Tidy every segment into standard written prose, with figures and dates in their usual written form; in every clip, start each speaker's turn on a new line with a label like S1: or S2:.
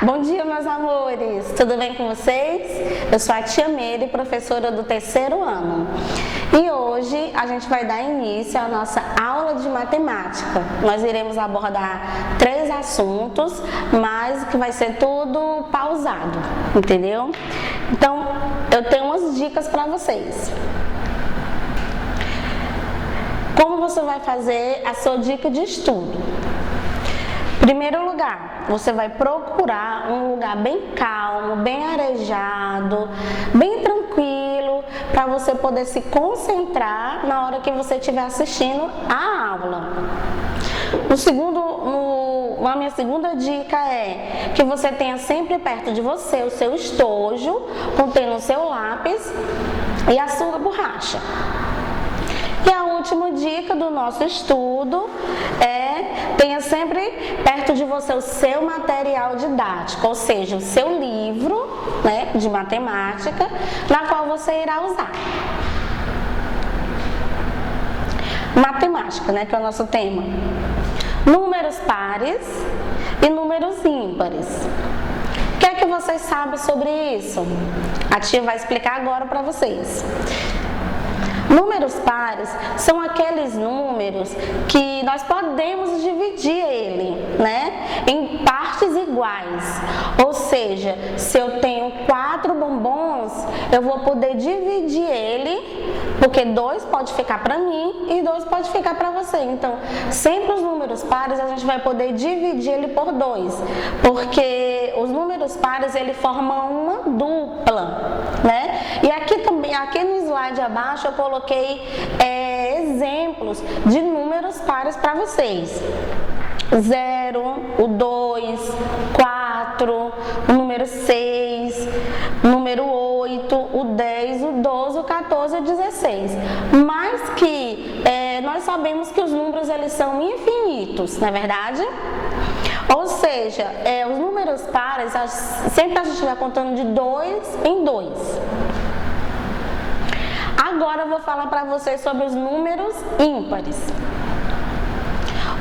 S1: Bom dia, meus amores! Tudo bem com vocês? Eu sou a tia Meire, professora do 3º ano. E hoje a gente vai dar início à nossa aula de matemática. Nós iremos abordar 3 assuntos, mas que vai ser tudo pausado, entendeu? Então, eu tenho umas dicas para vocês. Como você vai fazer a sua dica de estudo? Primeiro lugar, você vai procurar um lugar bem calmo, bem arejado, bem tranquilo, para você poder se concentrar na hora que você estiver assistindo a aula. A minha segunda dica é que você tenha sempre perto de você o seu estojo, contendo o seu lápis e a sua borracha. E a última dica do nosso estudo é: tenha sempre perto de você o seu material didático, ou seja, o seu livro, de matemática, na qual você irá usar. Matemática, que é o nosso tema. Números pares e números ímpares. O que é que vocês sabem sobre isso? A tia vai explicar agora para vocês. Números pares são aqueles números que nós podemos dividir ele, em partes iguais. Ou seja, se eu tenho 4 bombons, eu vou poder dividir ele, porque 2 pode ficar para mim e 2 pode ficar para você. Então, sempre os números pares a gente vai poder dividir ele por 2, porque os números pares ele formam uma dupla, E aqui no slide abaixo eu coloquei exemplos de números pares para vocês. 0, o 2, 4, o número 6, o número 8, o 10, o 12, o 14 e o 16. Mas que nós sabemos que os números eles são infinitos, não é verdade? Ou seja, os números pares, sempre a gente vai contando de 2 em 2. Agora eu vou falar para vocês sobre os números ímpares.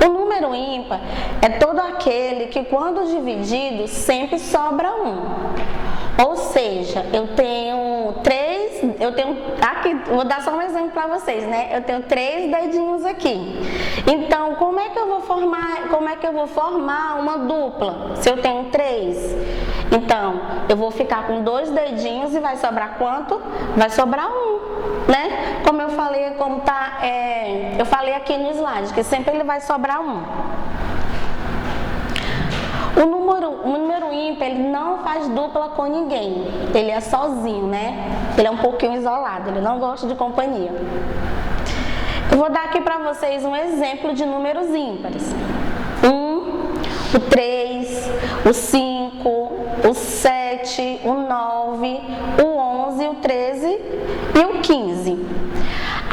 S1: O número ímpar é todo aquele que, quando dividido, sempre sobra 1. Ou seja, eu tenho aqui, vou dar só um exemplo para vocês, Eu tenho 3 dedinhos aqui. Então, como é que eu vou formar uma dupla se eu tenho 3? Então, eu vou ficar com 2 dedinhos e vai sobrar quanto? Vai sobrar 1, Como eu falei, eu falei aqui no slide, que sempre ele vai sobrar 1. O número ímpar, ele não faz dupla com ninguém. Ele é sozinho, Ele é um pouquinho isolado, ele não gosta de companhia. Eu vou dar aqui para vocês um exemplo de números ímpares. 1, o 3, o 5, o 7, o 9, o 11, o 13 e o 15.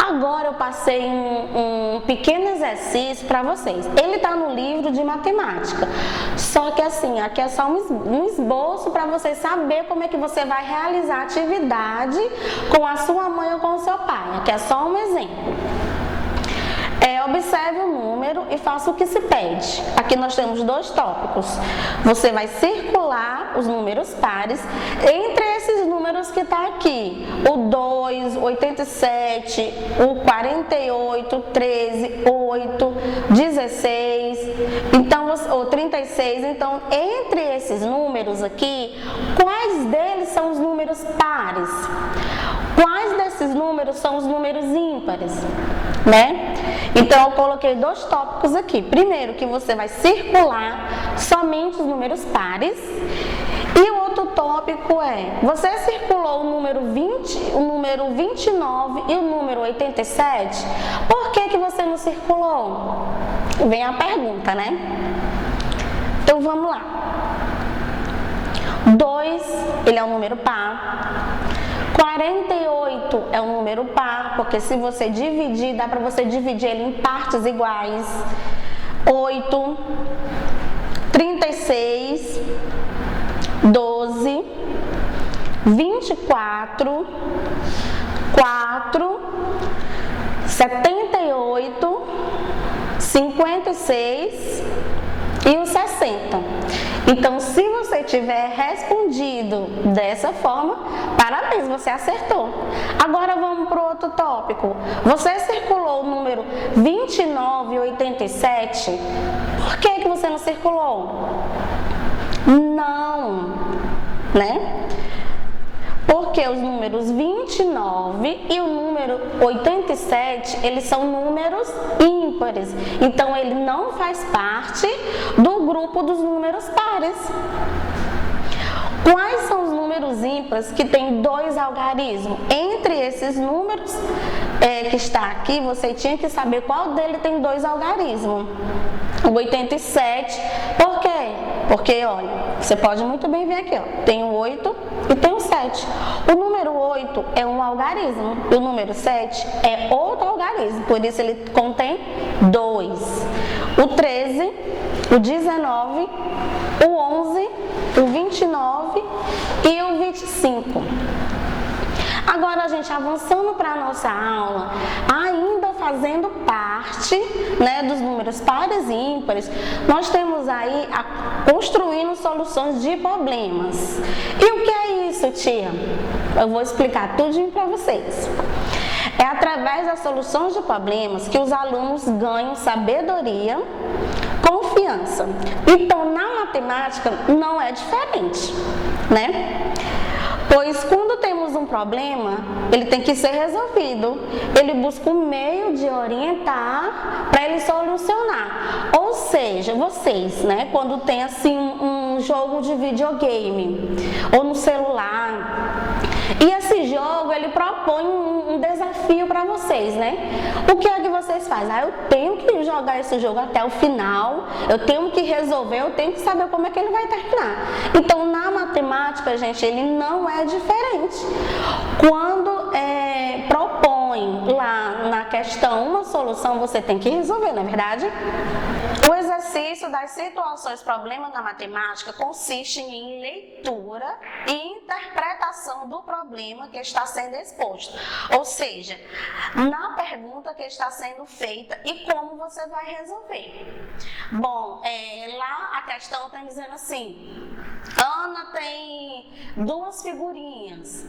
S1: Agora eu passei um pequeno exercício para vocês. Ele está no livro de matemática. Só que assim, aqui é só um esboço para você saber como é que você vai realizar a atividade com a sua mãe ou com o seu pai. Aqui é só um exemplo. Observe o número e faça o que se pede. Aqui nós temos 2 tópicos. Você vai circular os números pares entre esses números que está aqui. O 2, o 87, o 48, o 13, 8, 16, o 36. Então, entre esses números aqui, quais deles são os números pares? Quais desses números são os números ímpares? Então, eu coloquei 2 tópicos aqui. Primeiro, que você vai circular somente os números pares. E o outro tópico você circulou o número 20, o número 29 e o número 87? Por que você não circulou? Vem a pergunta, Então, vamos lá. 2, ele é um número par. 48 é um número par, porque se você dividir, dá para você dividir ele em partes iguais. 8, 36, 12, 24, 4, 78, 56 e o 60. Então, se você tiver respondido dessa forma, parabéns, você acertou. Agora vamos para o outro tópico. Você circulou o número 2987. Por que você não circulou? Não, né? Porque os números 29 e o número 87, eles são números ímpares. Então, ele não faz parte do grupo dos números pares. Quais são os números ímpares que têm 2 algarismos? Entre esses números que está aqui, você tinha que saber qual dele tem 2 algarismos. O 87, por quê? Porque, olha, você pode muito bem ver aqui, ó, tem o 8 e tem o 7. O número 8 é um algarismo e o número 7 é outro algarismo, por isso ele contém 2. O 13, o 19, o 11, o 29 e o 25. Agora, gente, avançando para a nossa aula, ainda fazendo parte, né, dos números pares e ímpares, nós temos aí construindo soluções de problemas. E o que é isso, tia? Eu vou explicar tudinho para vocês. É através das soluções de problemas que os alunos ganham sabedoria, confiança. Então, na matemática não é diferente, né? Pois quando temos um problema, ele tem que ser resolvido. Ele busca um meio de orientar para ele solucionar. Ou seja, vocês, né, quando tem assim um jogo de videogame ou no celular, e esse jogo ele propõe um desafio para vocês, né? O que é que vocês fazem? Eu tenho que jogar esse jogo até o final, eu tenho que resolver, eu tenho que saber como é que ele vai terminar. Então, na matemática, gente, ele não é diferente. Quando propõe lá na questão uma solução, você tem que resolver, não é verdade? O exercício das situações problema na matemática consiste em leitura e interpretação do problema que está sendo exposto. Ou seja, na pergunta que está sendo feita e como você vai resolver. Bom, lá a questão está dizendo assim: Ana tem 2 figurinhas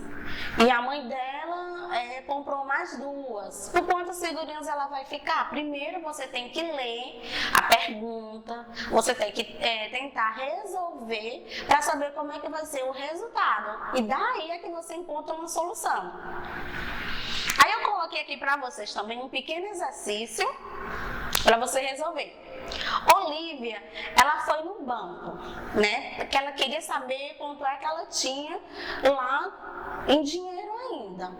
S1: e a mãe dela comprou mais 2. Por quantas figurinhas ela vai ficar? Primeiro você tem que ler a pergunta, você tem que tentar resolver para saber como é que vai ser o resultado. E daí é que você encontra uma solução. Aí eu coloquei aqui para vocês também um pequeno exercício para você resolver. Olivia, ela foi no banco, né? Porque ela queria saber quanto é que ela tinha lá em dinheiro ainda.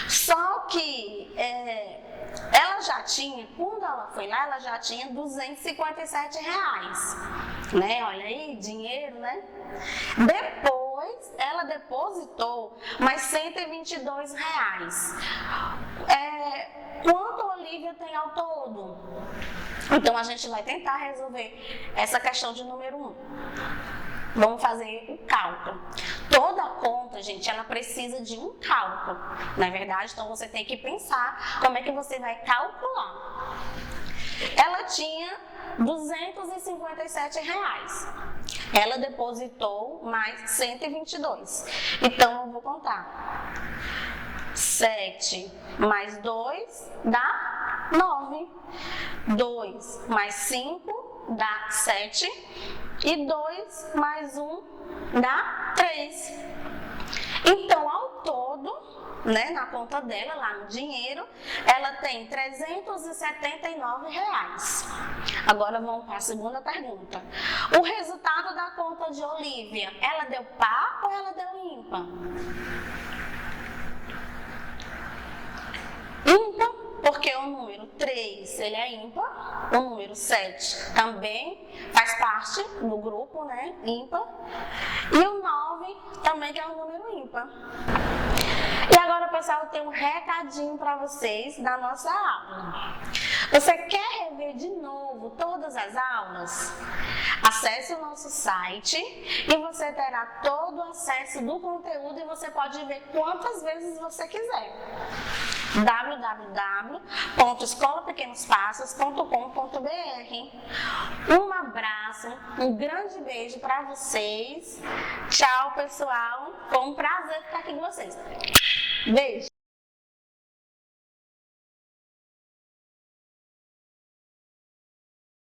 S1: Só que ela já tinha, quando ela foi lá, ela já tinha R$257, né? Olha aí, dinheiro, né? Depois, ela depositou mais R$122. Quanto a Olivia tem ao todo? Então, a gente vai tentar resolver essa questão de número 1. Vamos fazer o cálculo. Toda conta, gente, ela precisa de um cálculo, não é verdade? Então, você tem que pensar como é que você vai calcular. Ela tinha R$257. Ela depositou mais 122. Então, eu vou contar. 7 mais 2 dá 9. 2 mais 5 dá 7. E 2 mais 1 dá 3. Então, ao todo, né, na conta dela, lá no dinheiro, ela tem R$379. Agora vamos para a segunda pergunta. O resultado da conta de Olivia, ela deu par ou ela deu ímpar? Ímpar, porque o número 3 ele é ímpar, o número 7 também faz parte do grupo, né, ímpar, e o 9 também que é um número ímpar. E agora, pessoal, eu tenho um recadinho para vocês da nossa aula. Você quer rever de novo todas as aulas? Acesse o nosso site e você terá todo o acesso do conteúdo e você pode ver quantas vezes você quiser. www.escolapequenospassos.com.br. Um abraço, um grande beijo para vocês. Tchau, pessoal. Foi um prazer ficar aqui com vocês. Beijo.